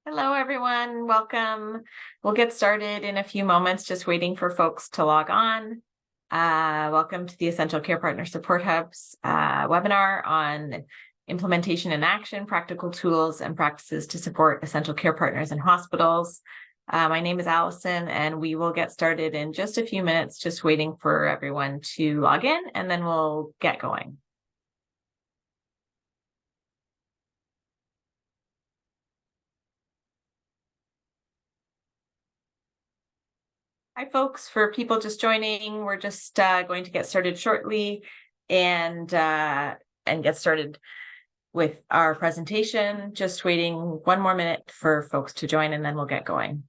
Hello, everyone. Welcome. We'll get started in a few moments, just waiting for folks to log on. Welcome to the Essential Care Partner Support Hub's webinar on implementation and action, practical tools and practices to support essential care partners in hospitals. My name is Allison, and we will get started in just a few minutes, just waiting for everyone to log in, and then we'll get going. Hi, folks. For people just joining, we're just going to get started shortly and get started with our presentation. Just waiting one more minute for folks to join, and then we'll get going.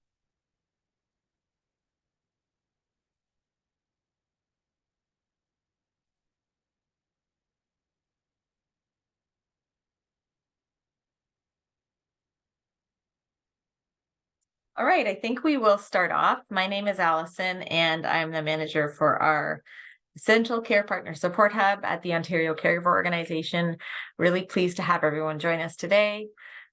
All right, I think we will start off. My name is Allison, and I'm the manager for our Essential Care Partner Support Hub at the Ontario Caregiver Organization. Really pleased to have everyone join us today.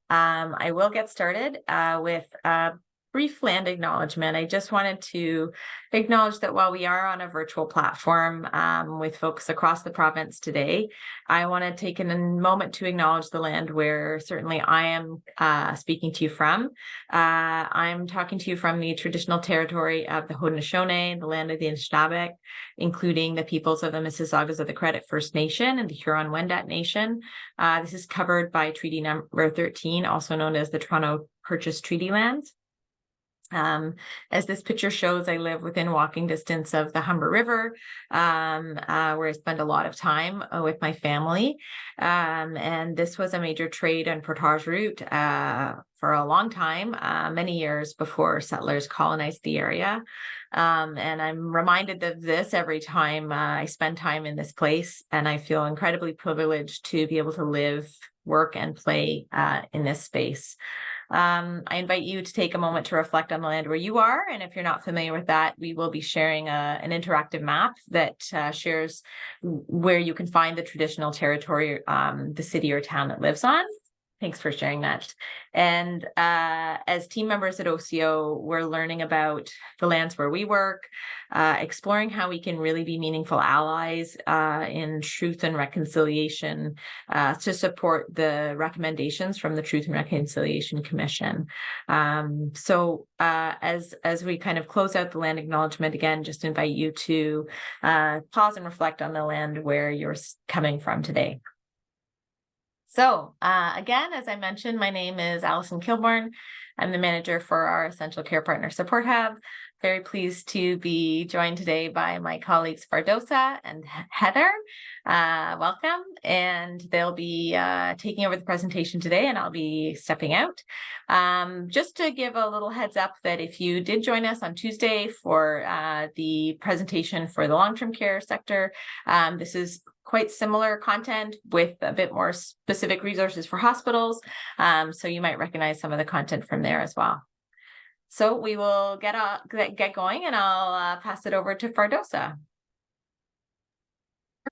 I will get started with a brief land acknowledgement. I just wanted to acknowledge that while we are on a virtual platform with folks across the province today, I want to take a moment to acknowledge the land where certainly I am speaking to you from. I'm talking to you from the traditional territory of the Haudenosaunee, the land of the Anishinaabe, including the peoples of the Mississaugas of the Credit First Nation and the Huron-Wendat Nation. This is covered by Treaty Number 13, also known as the Toronto Purchase Treaty Lands. As this picture shows, I live within walking distance of the Humber River, where I spend a lot of time with my family. And this was a major trade and portage route for a long time, many years before settlers colonized the area. And I'm reminded of this every time I spend time in this place, and I feel incredibly privileged to be able to live, work, and play in this space. I invite you to take a moment to reflect on the land where you are. And if you're not familiar with that, we will be sharing an interactive map that shares where you can find the traditional territory the city or town that lives on. Thanks for sharing that. And as team members at OCO, we're learning about the lands where we work, exploring how we can really be meaningful allies in truth and reconciliation to support the recommendations from the Truth and Reconciliation Commission. So as we kind of close out the land acknowledgement, again, just invite you to pause and reflect on the land where you're coming from today. So again, as I mentioned, my name is Allison Kilborn. I'm the manager for our Essential Care Partner Support Hub. Very pleased to be joined today by my colleagues Fardosa and Heather. Welcome, and they'll be taking over the presentation today, and I'll be stepping out. Just to give a little heads up that if you did join us on Tuesday for the presentation for the long-term care sector, this is quite similar content with a bit more specific resources for hospitals. So you might recognize some of the content from there as well. So we will get going, and I'll pass it over to Fardosa.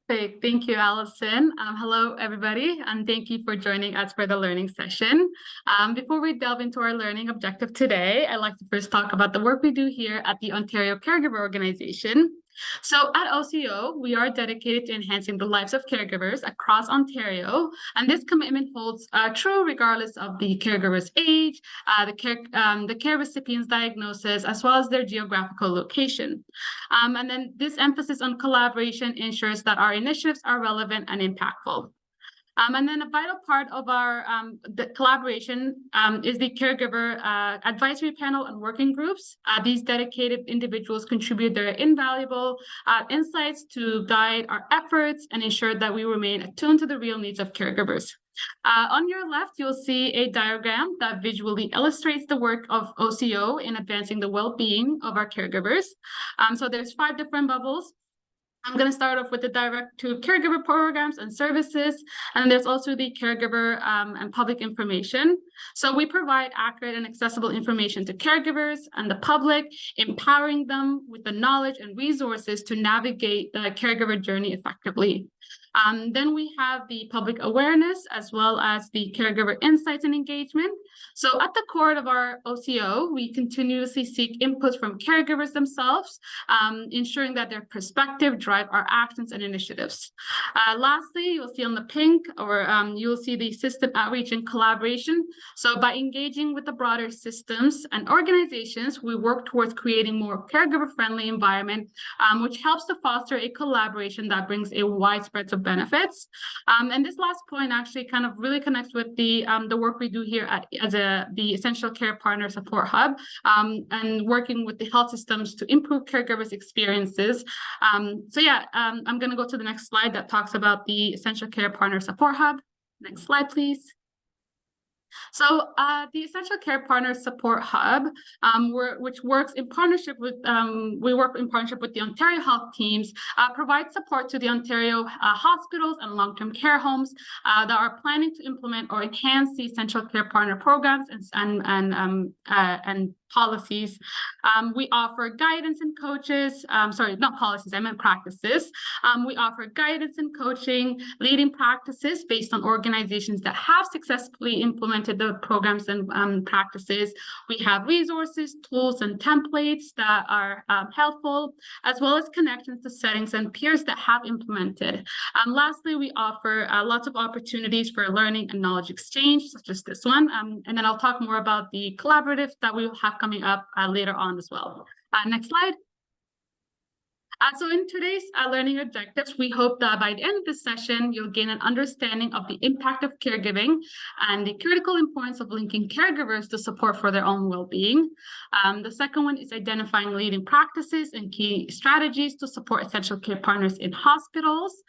Perfect. Thank you, Allison. Hello, everybody, and thank you for joining us for the learning session. Before we delve into our learning objective today, I'd like to first talk about the work we do here at the Ontario Caregiver Organization. So at OCO, we are dedicated to enhancing the lives of caregivers across Ontario, and this commitment holds true regardless of the caregiver's age, the care recipient's diagnosis, as well as their geographical location. And then this emphasis on collaboration ensures that our initiatives are relevant and impactful. And then a vital part of our the collaboration is the caregiver advisory panel and working groups. These dedicated individuals contribute their invaluable insights to guide our efforts and ensure that we remain attuned to the real needs of caregivers. On your left, you'll see a diagram that visually illustrates the work of OCO in advancing the well-being of our caregivers. So there's 5 different bubbles. I'm going to start off with the direct to caregiver programs and services, and there's also the caregiver and public information. So we provide accurate and accessible information to caregivers and the public, empowering them with the knowledge and resources to navigate the caregiver journey effectively. Then we have the public awareness as well as the caregiver insights and engagement. So at the core of our OCO, we continuously seek inputs from caregivers themselves, ensuring that their perspective drive our actions and initiatives. Lastly, you'll see on the pink, or you'll see the system outreach and collaboration. So by engaging with the broader systems and organizations, we work towards creating more caregiver-friendly environment, which helps to foster a collaboration that brings a wide spread of benefits. And this last point actually kind of really connects with the work we do here as the Essential Care Partner Support Hub, and working with the health systems to improve caregivers' experiences. So yeah, I'm going to go to the next slide that talks about the Essential Care Partner Support Hub. Next slide, please. So the Essential Care Partner Support Hub, which works in partnership with, we work in partnership with the Ontario Health teams, provides support to the Ontario hospitals and long-term care homes that are planning to implement or enhance the Essential Care Partner programs and policies. We offer guidance and coaches, sorry, not policies, I meant practices. We offer guidance and coaching, leading practices based on organizations that have successfully implemented the programs and practices. We have resources, tools, and templates that are helpful, as well as connections to settings and peers that have implemented. Lastly, we offer lots of opportunities for learning and knowledge exchange, such as this one. And then I'll talk more about the collaborative that we will have coming up later on as well. Next slide. So in today's learning objectives, we hope that by the end of this session, you'll gain an understanding of the impact of caregiving and the critical importance of linking caregivers to support for their own well-being. The second one is identifying leading practices and key strategies to support essential care partners in hospitals.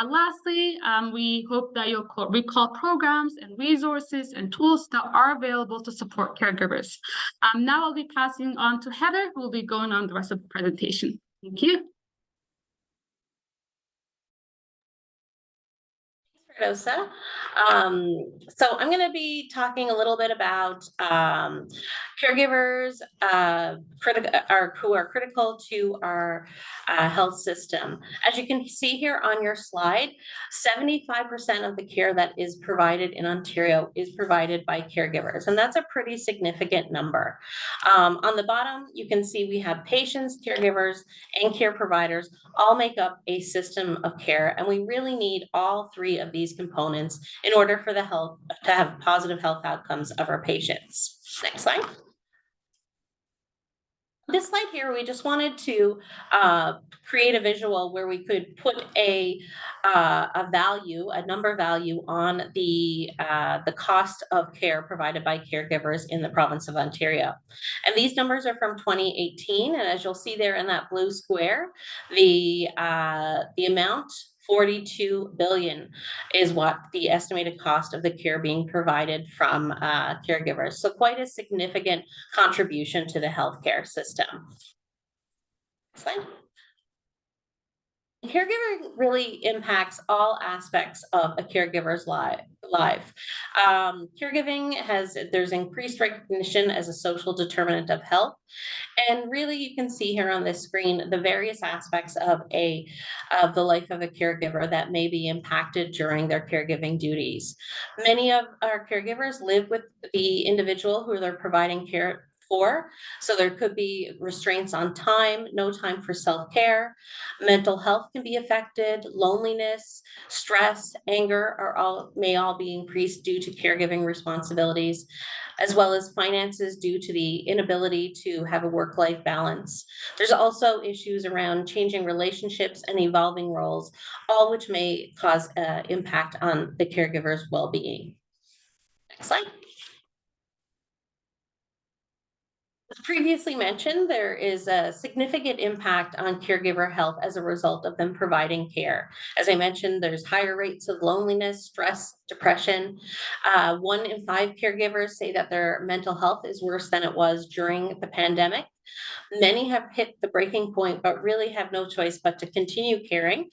Lastly, we hope that you'll recall programs and resources and tools that are available to support caregivers. Now I'll be passing on to Heather, who will be going on the rest of the presentation. Thank you. Rosa. So I'm going to be talking a little bit about caregivers who are critical to our health system. As you can see here on your slide, 75% of the care that is provided in Ontario is provided by caregivers, and that's a pretty significant number. On the bottom, you can see we have patients, caregivers, and care providers all make up a system of care, and we really need all three of these components in order for the health to have positive health outcomes of our patients. Next slide. This slide here, we just wanted to create a visual where we could put a number value on the cost of care provided by caregivers in the province of Ontario. And these numbers are from 2018. And as you'll see there in that blue square, the amount 42 billion is what the estimated cost of the care being provided from caregivers. So quite a significant contribution to the healthcare system. Next slide. Caregiving really impacts all aspects of a caregiver's life. Caregiving there's increased recognition as a social determinant of health. And really, you can see here on this screen the various aspects of the life of a caregiver that may be impacted during their caregiving duties. Many of our caregivers live with the individual who they're providing care for. So there could be restraints on time, no time for self-care. Mental health can be affected. Loneliness, stress, anger may all be increased due to caregiving responsibilities, as well as finances due to the inability to have a work-life balance. There's also issues around changing relationships and evolving roles, all which may cause impact on the caregiver's well-being. Next slide. As previously mentioned, there is a significant impact on caregiver health as a result of them providing care. As I mentioned, there's higher rates of loneliness, stress, depression. 1 in 5 caregivers say that their mental health is worse than it was during the pandemic. Many have hit the breaking point, but really have no choice but to continue caring.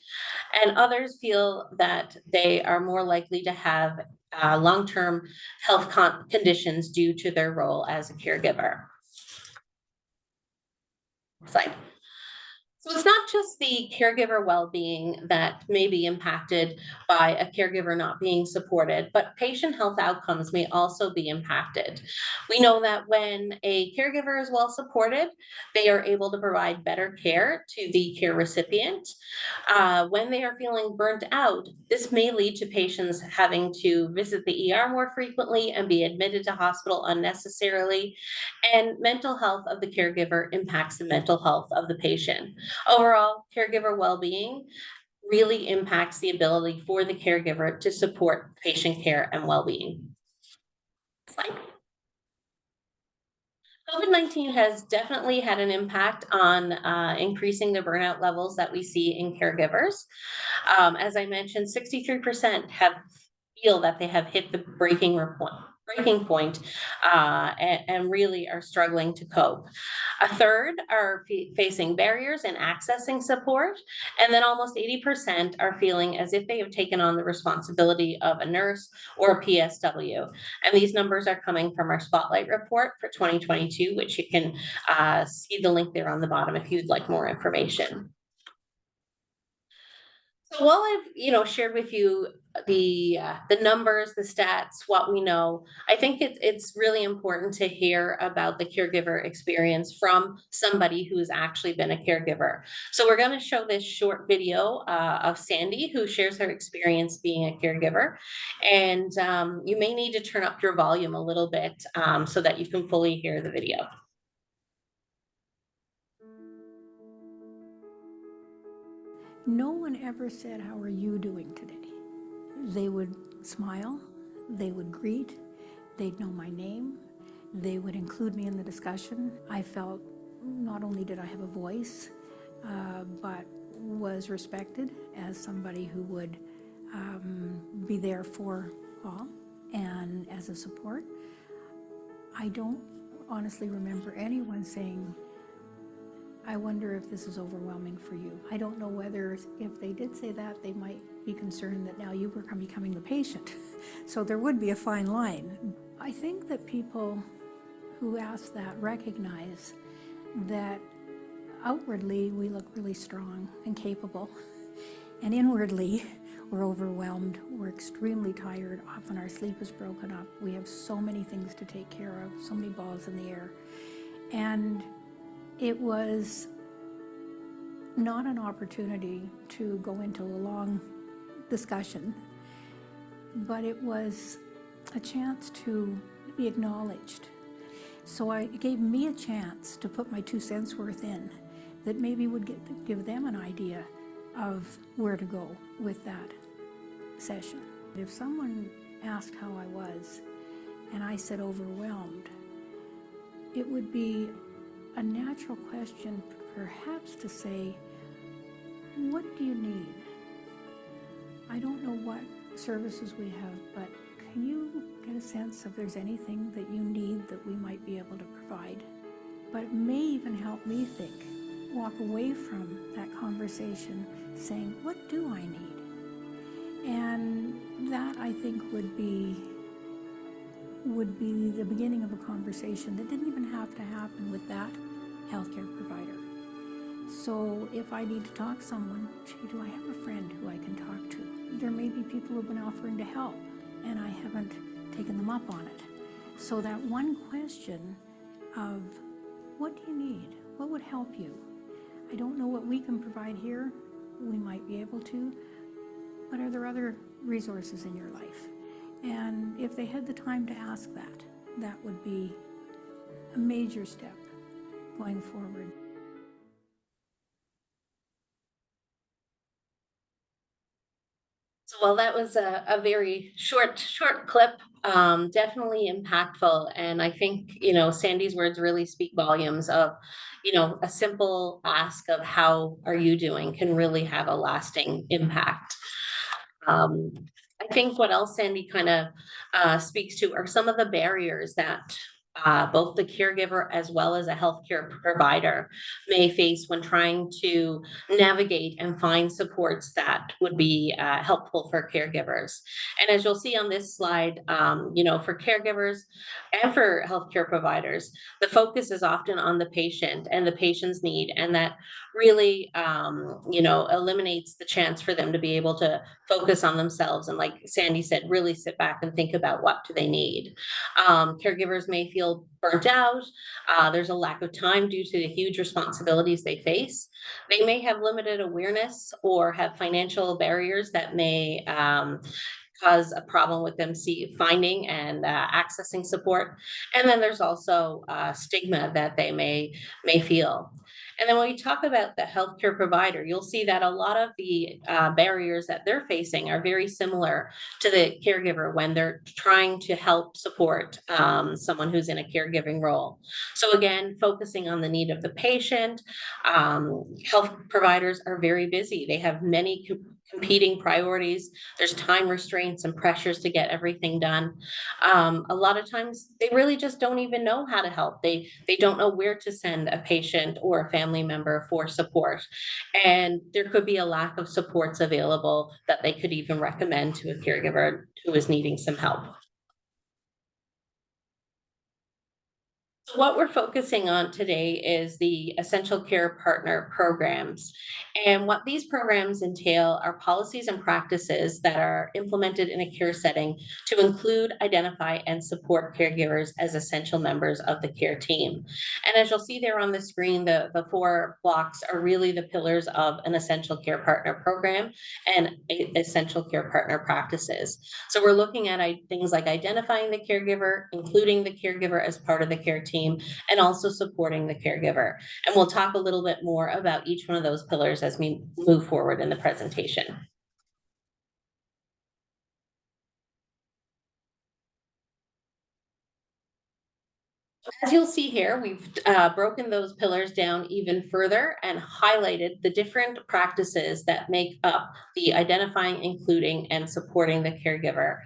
And others feel that they are more likely to have long-term health conditions due to their role as a caregiver. Slide. So it's not just the caregiver well-being that may be impacted by a caregiver not being supported, but patient health outcomes may also be impacted. We know that when a caregiver is well supported, they are able to provide better care to the care recipient. When they are feeling burnt out, this may lead to patients having to visit the ER more frequently and be admitted to hospital unnecessarily. And mental health of the caregiver impacts the mental health of the patient. Overall, caregiver well-being really impacts the ability for the caregiver to support patient care and well-being. Slide. COVID-19 has definitely had an impact on increasing the burnout levels that we see in caregivers. As I mentioned, 63% feel that they have hit the breaking point, and really are struggling to cope. A third are facing barriers in accessing support, and then almost 80% are feeling as if they have taken on the responsibility of a nurse or a PSW. And these numbers are coming from our Spotlight report for 2022, which you can see the link there on the bottom if you'd like more information. So while I've shared with you the numbers, the stats, what we know, I think it's really important to hear about the caregiver experience from somebody who's actually been a caregiver. So we're going to show this short video of Sandy, who shares her experience being a caregiver, and you may need to turn up your volume a little bit so that you can fully hear the video. No one ever said, "How are you doing today?" They would smile, they would greet, they'd know my name, they would include me in the discussion. I felt not only did I have a voice, but was respected as somebody who would be there for all and as a support. I don't honestly remember anyone saying, "I wonder if this is overwhelming for you." I don't know whether if they did say that, they might be concerned that now you were becoming the patient. So there would be a fine line. I think that people who ask that recognize that outwardly we look really strong and capable, and inwardly we're overwhelmed, we're extremely tired, often our sleep is broken up, we have so many things to take care of, so many balls in the air. And it was not an opportunity to go into a long discussion, but it was a chance to be acknowledged. So it gave me a chance to put my 2 cents worth in that maybe would give them an idea of where to go with that session. If someone asked how I was and I said overwhelmed, it would be a natural question perhaps to say, what do you need? I don't know what services we have, but can you get a sense if there's anything that you need that we might be able to provide? But it may even help me walk away from that conversation saying, what do I need? And that, I think, would be the beginning of a conversation that didn't even have to happen with that healthcare provider. So if I need to talk to someone, do I have a friend who I can talk to? There may be people who've been offering to help and I haven't taken them up on it. So that one question of, what do you need? What would help you? I don't know what we can provide here. We might be able to, but are there other resources in your life? And if they had the time to ask that, that would be a major step going forward. So while that was a very short clip, definitely impactful. And I think, Sandy's words really speak volumes of, a simple ask of how are you doing can really have a lasting impact. I think what else Sandy kind of speaks to are some of the barriers that both the caregiver as well as a healthcare provider may face when trying to navigate and find supports that would be helpful for caregivers. And as you'll see on this slide, for caregivers and for healthcare providers, the focus is often on the patient and the patient's need, and that really, eliminates the chance for them to be able to focus on themselves. And like Sandy said, really sit back and think about what do they need. Caregivers may feel burnt out. There's a lack of time due to the huge responsibilities they face. They may have limited awareness or have financial barriers that may cause a problem with them finding and accessing support. And then there's also stigma that they may feel. And then when we talk about the healthcare provider, you'll see that a lot of the barriers that they're facing are very similar to the caregiver when they're trying to help support someone who's in a caregiving role. So again, focusing on the need of the patient. Health providers are very busy. They have many competing priorities. There's time restraints and pressures to get everything done. A lot of times they really just don't even know how to help. They don't know where to send a patient or a family member for support. And there could be a lack of supports available that they could even recommend to a caregiver who is needing some help. What we're focusing on today is the Essential Care Partner programs. And what these programs entail are policies and practices that are implemented in a care setting to include, identify, and support caregivers as essential members of the care team. And as you'll see there on the screen, the 4 blocks are really the pillars of an Essential Care Partner program and Essential Care Partner practices. So we're looking at things like identifying the caregiver, including the caregiver as part of the care team, and also supporting the caregiver. And we'll talk a little bit more about each one of those pillars as we move forward in the presentation. As you'll see here, we've broken those pillars down even further and highlighted the different practices that make up the identifying, including, and supporting the caregiver.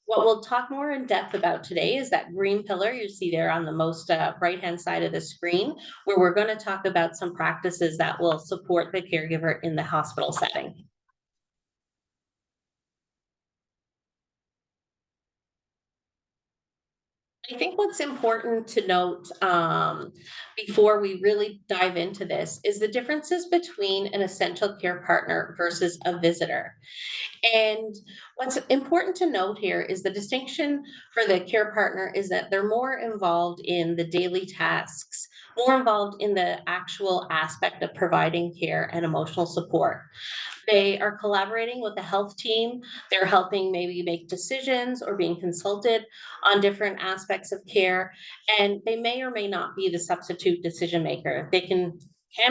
What we'll talk more in depth about today is that green pillar you see there on the most right-hand side of the screen, where we're going to talk about some practices that will support the caregiver in the hospital setting. I think what's important to note before we really dive into this is the differences between an essential care partner versus a visitor. And what's important to note here is the distinction for the care partner is that they're more involved in the daily tasks, more involved in the actual aspect of providing care and emotional support. They are collaborating with the health team. They're helping maybe make decisions or being consulted on different aspects of care. And they may or may not be the substitute decision maker. They can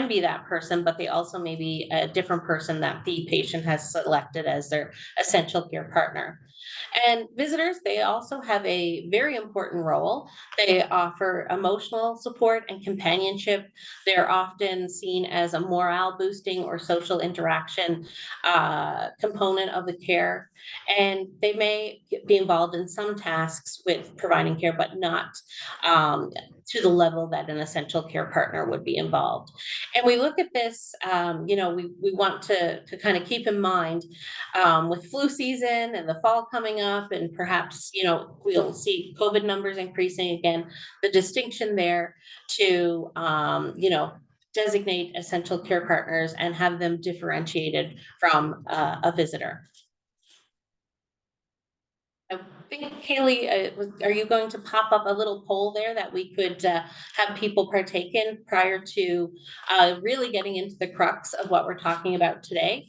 be that person, but they also may be a different person that the patient has selected as their essential care partner. And visitors, they also have a very important role. They offer emotional support and companionship. They're often seen as a morale boosting or social interaction component of the care. And they may be involved in some tasks with providing care, but not to the level that an essential care partner would be involved. And we look at this, we want to kind of keep in mind with flu season and the fall coming up, and perhaps, we'll see COVID numbers increasing again, the distinction there to, designate essential care partners and have them differentiated from a visitor. I think, Kaylee, are you going to pop up a little poll there that we could have people partake in prior to really getting into the crux of what we're talking about today?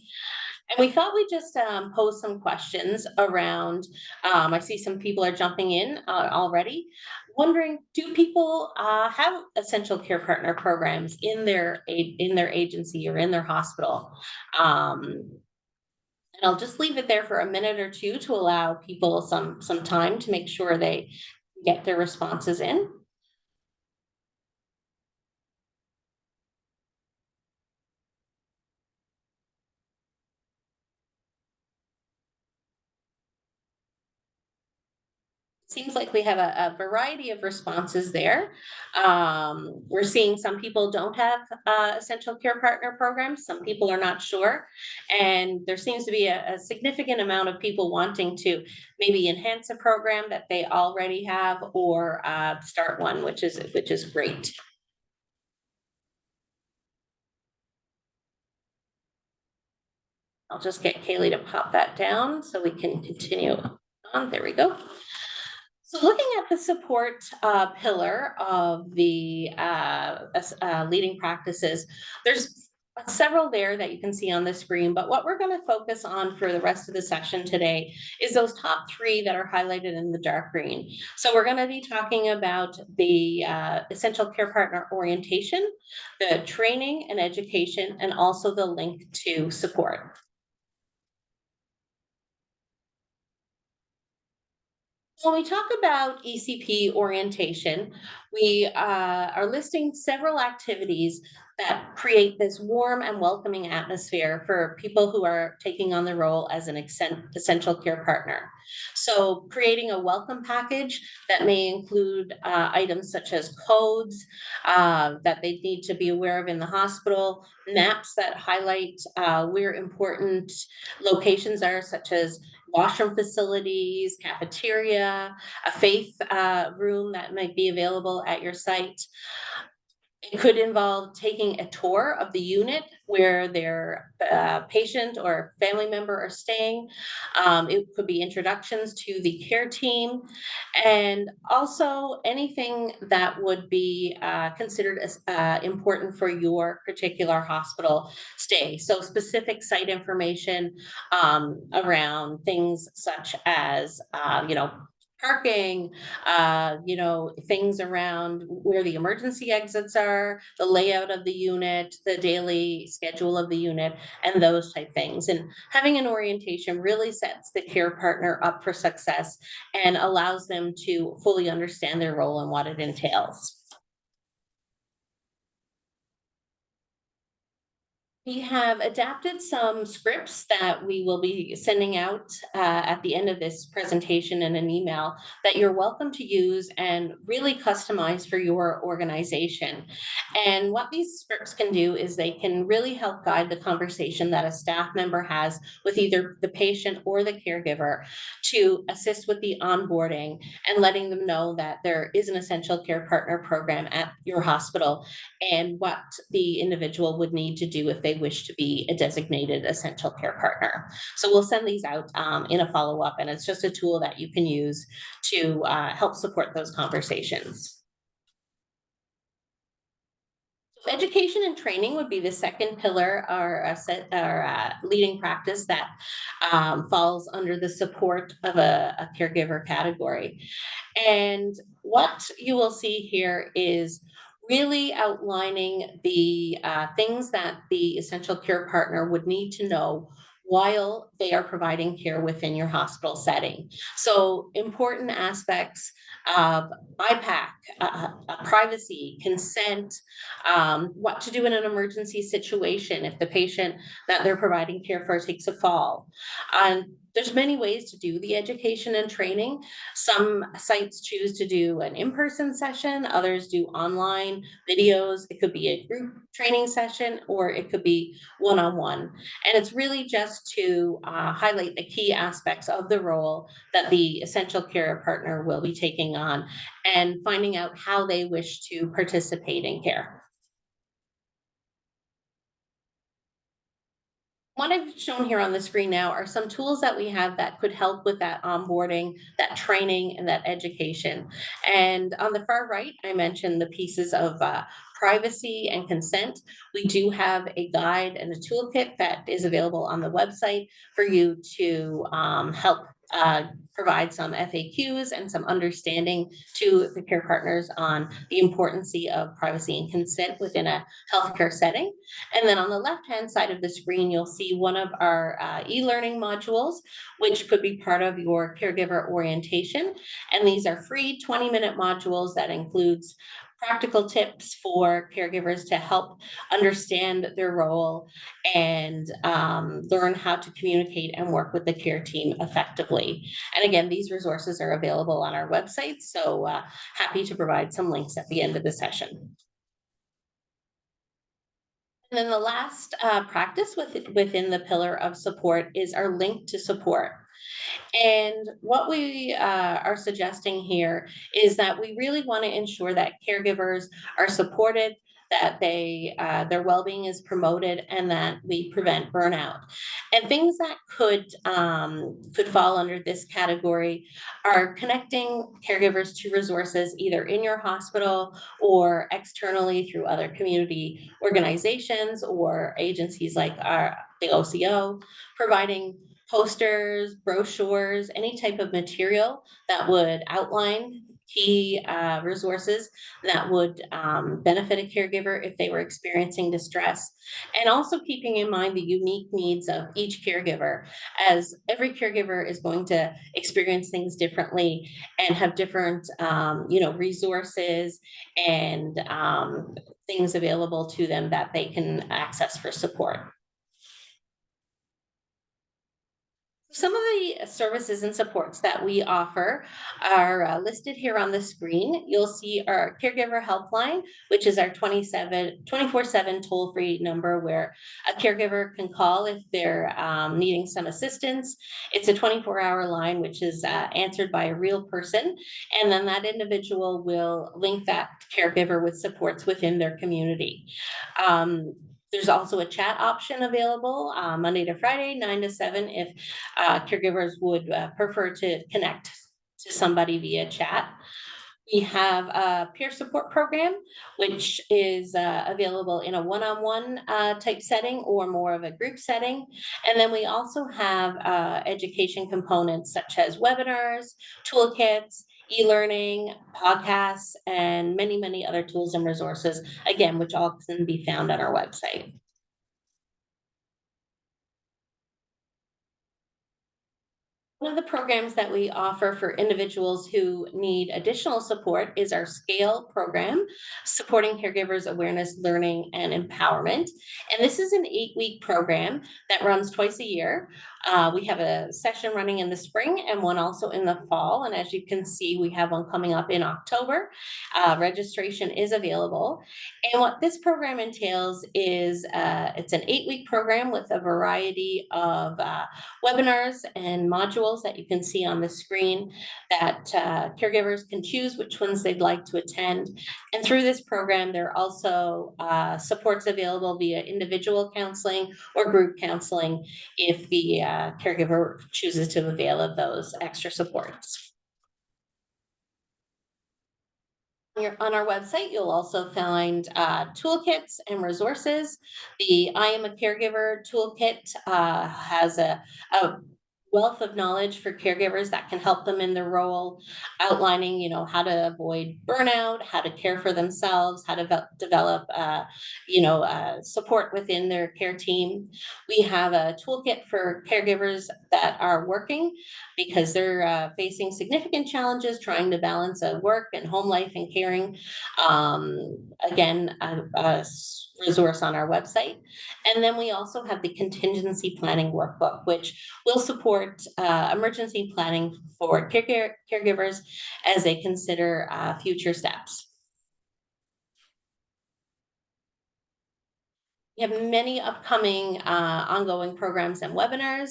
And we thought we'd just pose some questions around, I see some people are jumping in already, wondering, do people have essential care partner programs in their agency or in their hospital? And I'll just leave it there for a minute or two to allow people some time to make sure they get their responses in. Seems like we have a variety of responses there. We're seeing some people don't have essential care partner programs. Some people are not sure. And there seems to be a significant amount of people wanting to maybe enhance a program that they already have or start one, which is great. I'll just get Kaylee to pop that down so we can continue on. There we go. So looking at the support pillar of the leading practices, there's several there that you can see on the screen, but what we're going to focus on for the rest of the session today is those top three that are highlighted in the dark green. So we're going to be talking about the essential care partner orientation, the training and education, and also the link to support. When we talk about ECP orientation, we are listing several activities that create this warm and welcoming atmosphere for people who are taking on the role as an essential care partner. So creating a welcome package that may include items such as codes that they need to be aware of in the hospital, maps that highlight where important locations are, such as washroom facilities, cafeteria, a faith room that might be available at your site. It could involve taking a tour of the unit where their patient or family member are staying. It could be introductions to the care team, and also anything that would be considered as important for your particular hospital stay. So specific site information around things such as, parking, things around where the emergency exits are, the layout of the unit, the daily schedule of the unit, and those type things. And having an orientation really sets the care partner up for success and allows them to fully understand their role and what it entails. We have adapted some scripts that we will be sending out at the end of this presentation in an email that you're welcome to use and really customize for your organization. And what these scripts can do is they can really help guide the conversation that a staff member has with either the patient or the caregiver to assist with the onboarding and letting them know that there is an essential care partner program at your hospital and what the individual would need to do if they wish to be a designated essential care partner. So we'll send these out in a follow-up, and it's just a tool that you can use to help support those conversations. Education and training would be the second pillar, or leading practice that falls under the support of a caregiver category. And what you will see here is really outlining the things that the essential care partner would need to know while they are providing care within your hospital setting. So important aspects of IPAC, privacy, consent, what to do in an emergency situation if the patient that they're providing care for takes a fall. There's many ways to do the education and training. Some sites choose to do an in-person session, others do online videos. It could be a group training session, or it could be one-on-one. And it's really just to highlight the key aspects of the role that the essential care partner will be taking on and finding out how they wish to participate in care. What I've shown here on the screen now are some tools that we have that could help with that onboarding, that training, and that education. And on the far right, I mentioned the pieces of privacy and consent. We do have a guide and a toolkit that is available on the website for you to help provide some FAQs and some understanding to the care partners on the importance of privacy and consent within a healthcare setting. And then on the left-hand side of the screen, you'll see one of our e-learning modules, which could be part of your caregiver orientation. And these are free 20-minute modules that includes practical tips for caregivers to help understand their role and learn how to communicate and work with the care team effectively. And again, these resources are available on our website, so happy to provide some links at the end of the session. And then the last practice within the pillar of support is our link to support. And what we are suggesting here is that we really want to ensure that caregivers are supported, that their well-being is promoted, and that we prevent burnout. And things that could fall under this category are connecting caregivers to resources either in your hospital or externally through other community organizations or agencies like the OCO, providing posters, brochures, any type of material that would outline key resources that would benefit a caregiver if they were experiencing distress, and also keeping in mind the unique needs of each caregiver, as every caregiver is going to experience things differently and have different resources and things available to them that they can access for support. Some of the services and supports that we offer are listed here on the screen. You'll see our caregiver helpline, which is our 24/7 toll-free number where a caregiver can call if they're needing some assistance. It's a 24-hour line, which is answered by a real person. And then that individual will link that caregiver with supports within their community. There's also a chat option available Monday to Friday, 9 to 7, if caregivers would prefer to connect to somebody via chat. We have a peer support program, which is available in a one-on-one type setting or more of a group setting. And then we also have education components such as webinars, toolkits, e-learning, podcasts, and many, many other tools and resources, again, which all can be found on our website. One of the programs that we offer for individuals who need additional support is our SCALE program, Supporting Caregivers Awareness, Learning, and Empowerment. And this is an 8-week program that runs twice a year. We have a session running in the spring and one also in the fall. And as you can see, we have one coming up in October. Registration is available. And what this program entails is it's an 8-week program with a variety of webinars and modules that you can see on the screen that caregivers can choose which ones they'd like to attend. And through this program, there are also supports available via individual counseling or group counseling if the caregiver chooses to avail of those extra supports. On our website, you'll also find toolkits and resources. The I Am a Caregiver toolkit has a wealth of knowledge for caregivers that can help them in their role, outlining, how to avoid burnout, how to care for themselves, how to develop, support within their care team. We have a toolkit for caregivers that are working because they're facing significant challenges trying to balance work and home life and caring. Again, a resource on our website. And then we also have the contingency planning workbook, which will support emergency planning for caregivers as they consider future steps. We have many upcoming ongoing programs and webinars.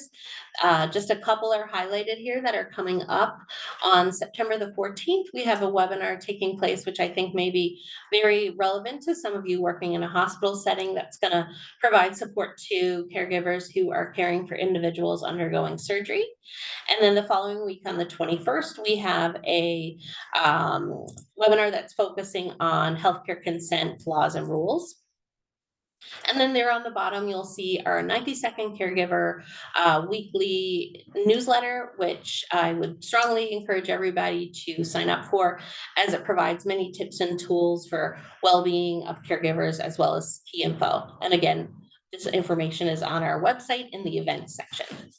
Just a couple are highlighted here that are coming up. On September the 14th, we have a webinar taking place, which I think may be very relevant to some of you working in a hospital setting, that's going to provide support to caregivers who are caring for individuals undergoing surgery. And then the following week on the 21st, we have a webinar that's focusing on healthcare consent laws and rules. And then there on the bottom, you'll see our 90-second caregiver weekly newsletter, which I would strongly encourage everybody to sign up for, as it provides many tips and tools for well-being of caregivers as well as key info. And again, this information is on our website in the events section.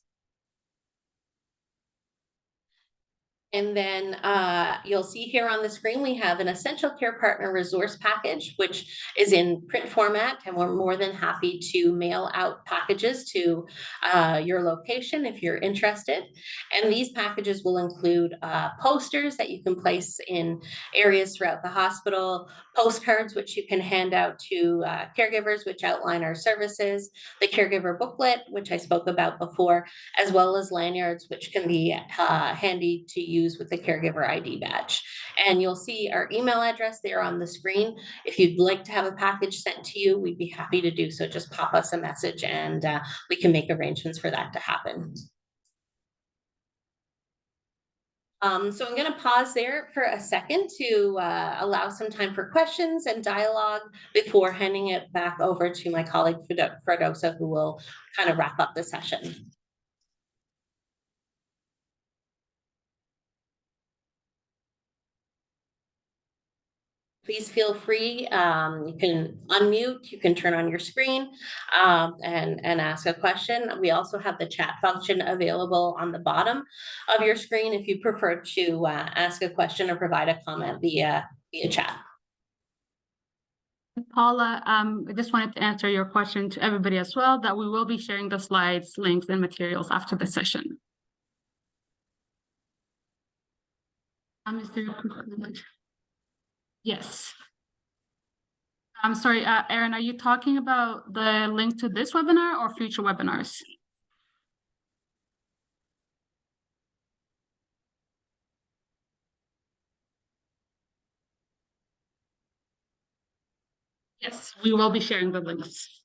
And then you'll see here on the screen, we have an Essential Care Partner Resource Package, which is in print format, and we're more than happy to mail out packages to your location if you're interested. And these packages will include posters that you can place in areas throughout the hospital, postcards which you can hand out to caregivers, which outline our services, the caregiver booklet, which I spoke about before, as well as lanyards, which can be handy to use with the caregiver ID badge. And you'll see our email address there on the screen. If you'd like to have a package sent to you, we'd be happy to do so. Just pop us a message and we can make arrangements for that to happen. So I'm going to pause there for a second to allow some time for questions and dialogue before handing it back over to my colleague Fredosa, who will kind of wrap up the session. Please feel free. You can unmute, you can turn on your screen and ask a question. We also have the chat function available on the bottom of your screen if you prefer to ask a question or provide a comment via chat. Paula, I just wanted to answer your question to everybody as well, that we will be sharing the slides, links, and materials after the session. Is there Yes. I'm sorry, Erin, are you talking about the link to this webinar or future webinars? Yes, we will be sharing the links.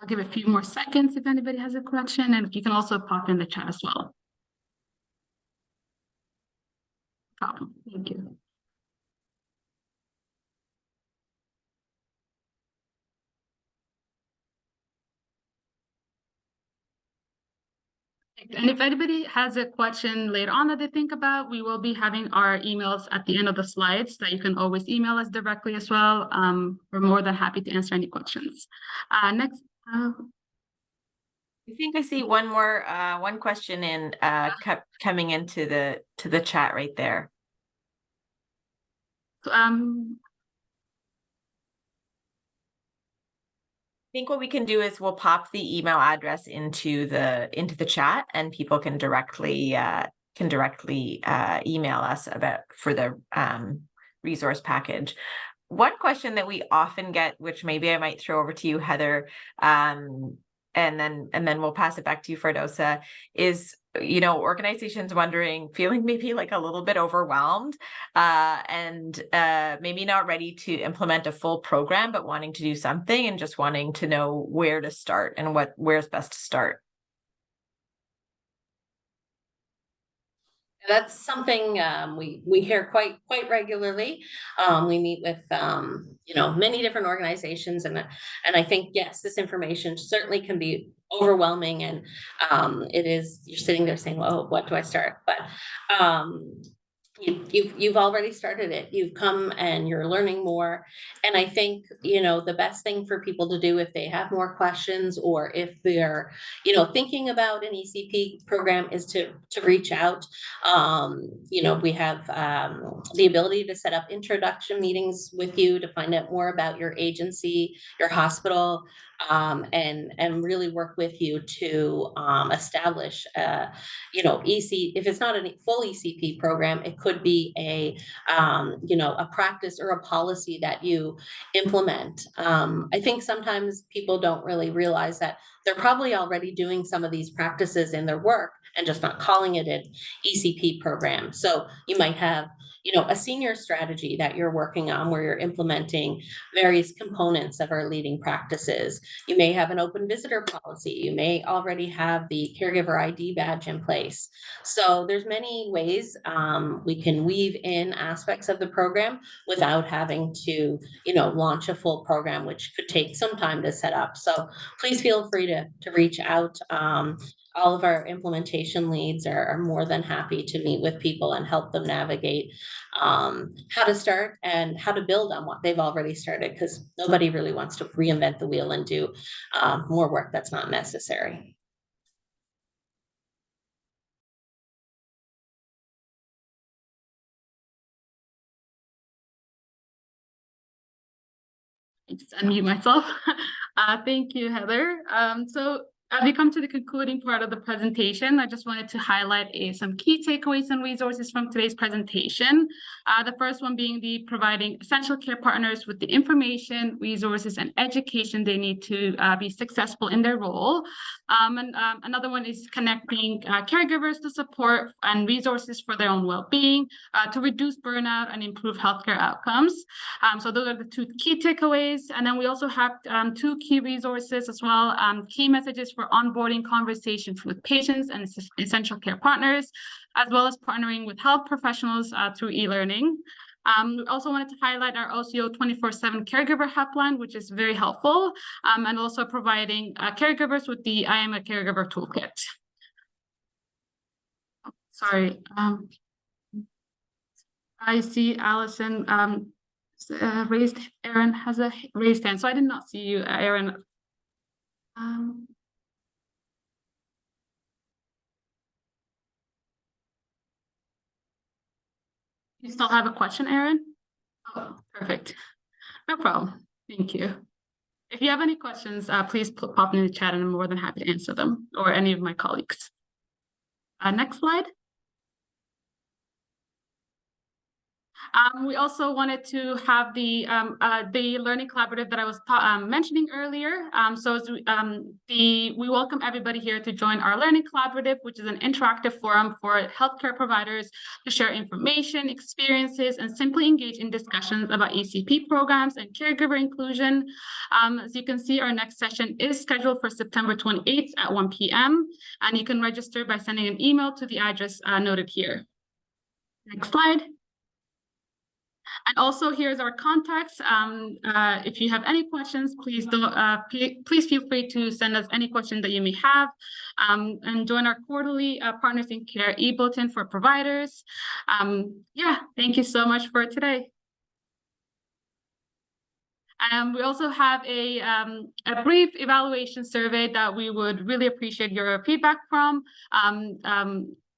I'll give a few more seconds if anybody has a question, and you can also pop in the chat as well. Thank you. And if anybody has a question later on that they think about, we will be having our emails at the end of the slides that you can always email us directly as well. We're more than happy to answer any questions. Next. I think I see one more one question in coming into the chat right there. I think what we can do is we'll pop the email address into the chat, and people can directly email us for the resource package. One question that we often get, which maybe I might throw over to you, Heather, and then we'll pass it back to you, Fredosa, is, you know, organizations feeling maybe like a little bit overwhelmed and maybe not ready to implement a full program, but wanting to do something and just wanting to know where to start and where's best to start. That's something we hear quite regularly. We meet with you know, many different organizations, and I think, yes, this information certainly can be overwhelming, and it is. You're sitting there saying, "Well, what do I start?" But you've already started it. You've come and you're learning more. And I think, you know, the best thing for people to do if they have more questions, or if they're, you know, thinking about an ECP program, is to reach out. You know, we have the ability to set up introduction meetings with you to find out more about your agency, your hospital, and really work with you to establish, you know, if it's not a full ECP program, it could be a, you know, a practice or a policy that you implement. I think sometimes people don't really realize that they're probably already doing some of these practices in their work and just not calling it an ECP program. So you might have, you know, a senior strategy that you're working on where you're implementing various components of our leading practices. You may have an open visitor policy. You may already have the caregiver ID badge in place. So there's many ways we can weave in aspects of the program without having to, you know, launch a full program, which could take some time to set up. So please feel free to reach out. all of our implementation leads are more than happy to meet with people and help them navigate how to start and how to build on what they've already started, because nobody really wants to reinvent the wheel and do more work that's not necessary. Just unmute myself. Thank you, Heather. So as we come to the concluding part of the presentation, I just wanted to highlight some key takeaways and resources from today's presentation. The first one being the providing essential care partners with the information, resources, and education they need to be successful in their role. Another one is connecting caregivers to support and resources for their own well-being to reduce burnout and improve healthcare outcomes. So those are the two key takeaways. And then we also have two key resources as well, key messages for onboarding conversations with patients and essential care partners, as well as partnering with health professionals through e-learning. We also wanted to highlight our OCO 24/7 caregiver helpline, which is very helpful, and also providing caregivers with the I Am a Caregiver toolkit. Sorry. I see Allison Aaron has a raised hand, so I did not see you, Aaron. You still have a question, Aaron? Oh, perfect. No problem. Thank you. If you have any questions, please pop in the chat and I'm more than happy to answer them, or any of my colleagues. Next slide. We also wanted to have the learning collaborative that I was mentioning earlier. We welcome everybody here to join our learning collaborative, which is an interactive forum for healthcare providers to share information, experiences, and simply engage in discussions about ECP programs and caregiver inclusion. As you can see, our next session is scheduled for September 28th at 1 p.m. And you can register by sending an email to the address noted here. Next slide. And also here's our contacts. If you have any questions, please feel free to send us any questions that you may have, and join our quarterly Partners in Care e-bulletin for providers. Yeah, thank you so much for today. We also have a brief evaluation survey that we would really appreciate your feedback from.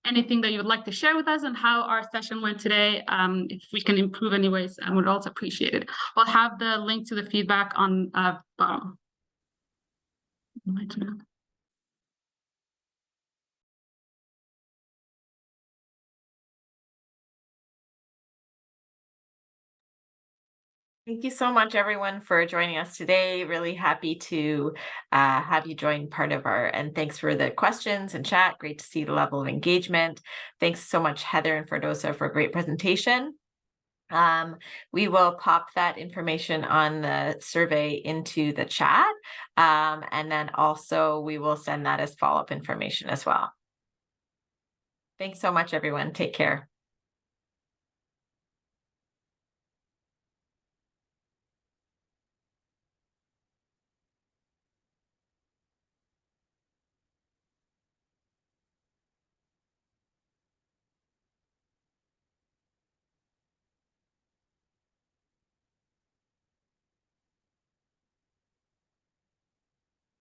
Anything that you would like to share with us on how our session went today, if we can improve anyways, I would also appreciate it. We'll have the link to the feedback on bottom. Thank you so much, everyone, for joining us today. Really happy to have you join part of and thanks for the questions and chat. Great to see the level of engagement. Thanks so much, Heather and Ferdosa, for a great presentation. We will pop that information on the survey into the chat. And then also we will send that as follow-up information as well. Thanks so much, everyone. Take care.